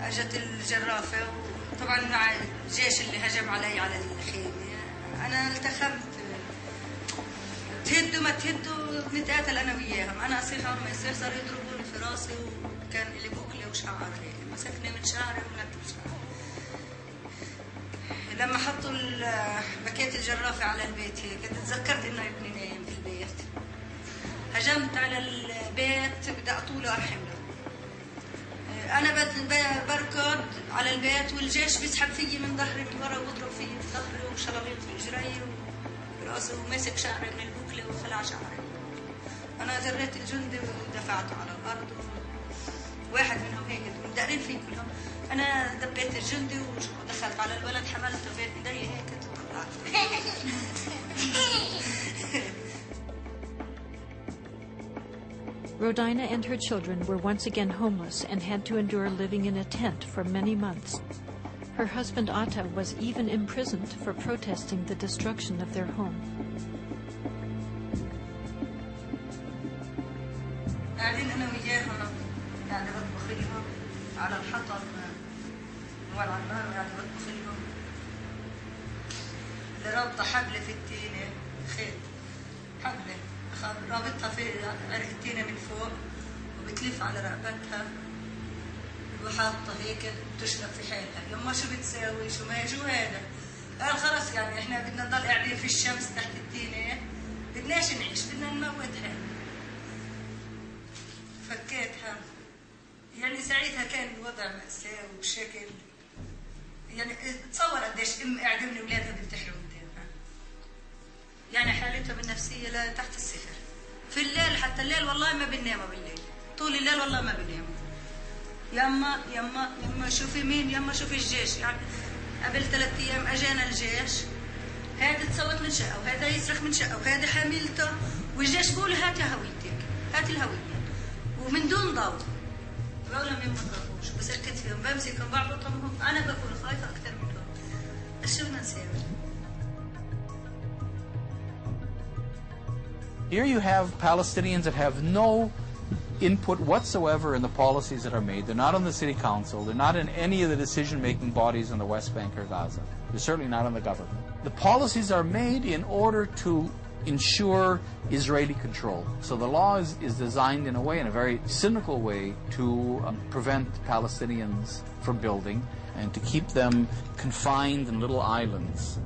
اجت الجرافه وطبعا مع الجيش اللي هجم علي على الخيمه انا التخمت. تهدوا ما تهدوا بنتقاتل انا وياهم، انا اصيح عمر ما يصير صاروا يضربوني في راسي وكان لي بوكله وشعر هيك مسكني من شعري ونكب شعري. لما حطوا باكيت الجرافه على البيت هيك تذكرت انه ابني نايم في البيت. هجمت على البيت بدي اطوله ارحمه. انا بركض على البيت والجيش بيسحب فيي من ظهري من ورا وبضرب فيي في ظهري وشلاليط في اجري وراسي وماسك شعري من البوكله وخلع شعري. انا جريت الجندي ودفعته على الارض واحد منهم هيك مدقرين فيه كلهم. انا دبيت الجندي ودخلت على الولد حملته بين ايدي هيك وطلعت. Rodina and her children were once again homeless and had to endure living in a tent for many months. Her husband Atta was even imprisoned for protesting the destruction of their home. قاعدين انا وياهم قاعده بطبخ لهم على الحطب وعلى النار وقاعده بطبخ لهم. اللي رابطه حبل في التينه خيط حبله رابطها في عرق التينه من فوق وبتلف على رقبتها وحاطه هيك بتشرب في حالها. يما شو بتساوي شو ما شو هذا؟ قال خلص يعني احنا بدنا نضل قاعدين في الشمس تحت التينه بدناش نعيش بدنا نموتها. فكيتها يعني ساعتها كان الوضع مأساة وبشكل يعني تصور قديش ام قاعده من اولادها بينتحروا قدامها. يعني حالتها بالنفسيه لا تحت الصفر. في الليل حتى الليل والله ما بنناموا بالليل، طول الليل والله ما بنناموا. يما يما يما شوفي مين، يما شوفي الجيش. يعني قبل 3 ايام اجانا الجيش، هذا تصوت من شقه وهذا يصرخ من شقه وهذا حاملته والجيش بيقول هاتي هويتك هاتي الهويه ومن دون ضوء. بقول لهم ما تخافوش بسكت فيهم بمسكهم بعبطهم انا بكون خايفه اكثر منهم. بس شو بدنا نسوي؟ Here you have Palestinians that have no input whatsoever in the policies that are made. They're not on the city council. They're not in any of the decision-making bodies in the West Bank or Gaza. They're certainly not in the government. The policies are made in order to ensure Israeli control. So the law is designed in a way, in a very cynical way, to prevent Palestinians from building and to keep them confined in little islands,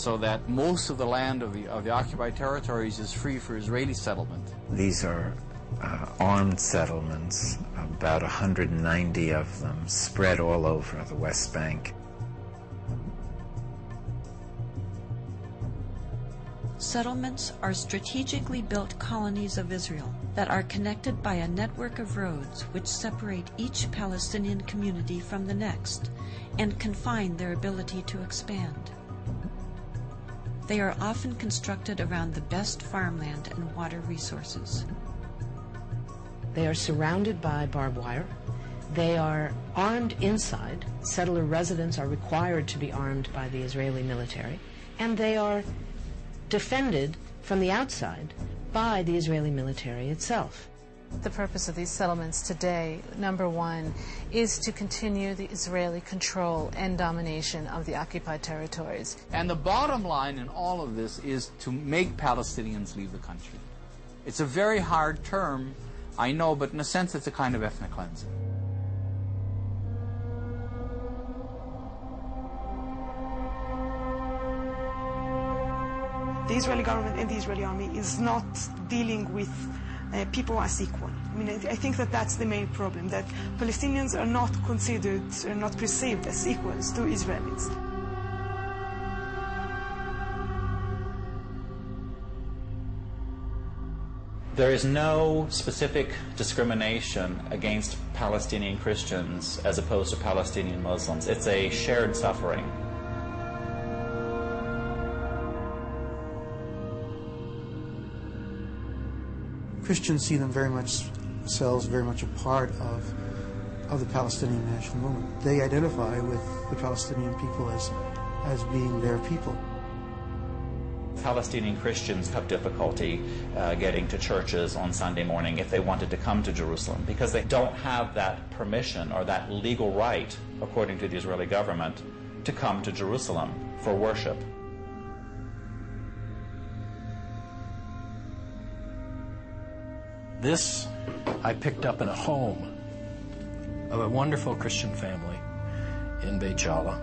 so that most of the land of the occupied territories is free for Israeli settlement. These are armed settlements, about 190 of them, spread all over the West Bank. Settlements are strategically built colonies of Israel that are connected by a network of roads which separate each Palestinian community from the next and confine their ability to expand. They are often constructed around the best farmland and water resources. They are surrounded by barbed wire. They are armed inside. Settler residents are required to be armed by the Israeli military. And they are defended from the outside by the Israeli military itself. The purpose of these settlements today, number one, is to continue the Israeli control and domination of the occupied territories. And the bottom line in all of this is to make Palestinians leave the country. It's a very hard term, I know, but in a sense it's a kind of ethnic cleansing. The Israeli government and the Israeli army is not dealing with people as equal. I mean, I think that that's the main problem, that Palestinians are not considered, are not perceived as equals to Israelis. There is no specific discrimination against Palestinian Christians as opposed to Palestinian Muslims. It's a shared suffering. Christians see themselves very much a part of the Palestinian national movement. They identify with the Palestinian people as being their people. Palestinian Christians have difficulty getting to churches on Sunday morning if they wanted to come to Jerusalem, because they don't have that permission or that legal right, according to the Israeli government, to come to Jerusalem for worship. This I picked up in a home of a wonderful Christian family in Beit Jala.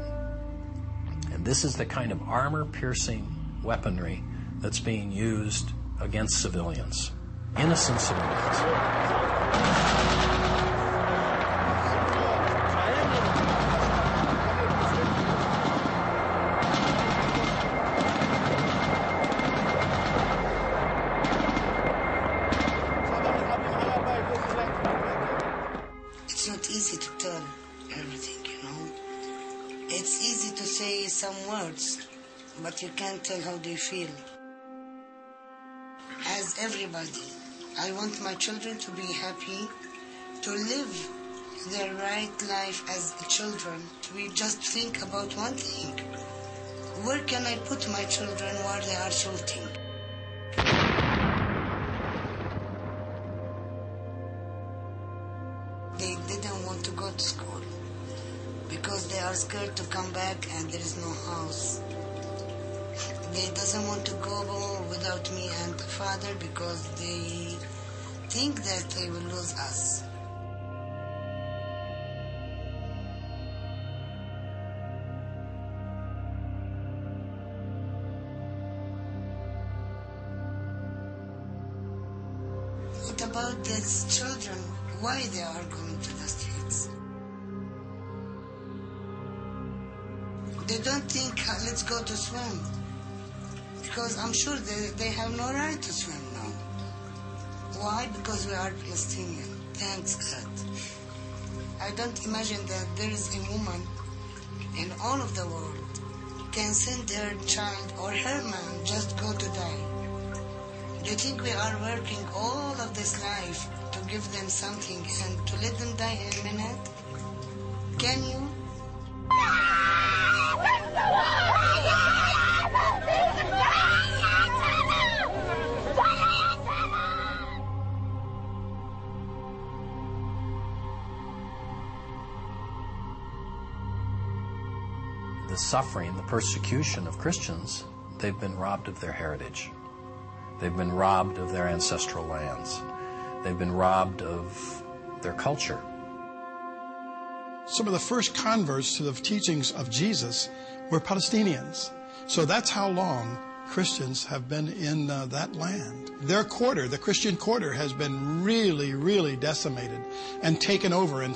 And this is the kind of armor-piercing weaponry that's being used against civilians, innocent civilians. It's not easy to tell everything, you know. It's easy to say some words, but you can't tell how they feel. As everybody, I want my children to be happy, to live their right life as children. We just think about one thing. Where can I put my children while they are shooting? They didn't want to go to school because they are scared to come back and there is no house. They doesn't want to go without me and the father because they think that they will lose us. What about these children? Why they are going to the streets? They don't think, let's go to swim. Because I'm sure they have no right to swim now. Why? Because we are Palestinian. Thanks God. I don't imagine that there is a woman in all of the world can send her child or her man just go to die. Do you think we are working all of this life to give them something and to let them die in a minute? Can you? The suffering, the persecution of Christians, they've been robbed of their heritage. They've been robbed of their ancestral lands. They've been robbed of their culture. Some of the first converts to the teachings of Jesus were Palestinians. So that's how long Christians have been in that land. Their quarter, the Christian quarter, has been really, really decimated and taken over. And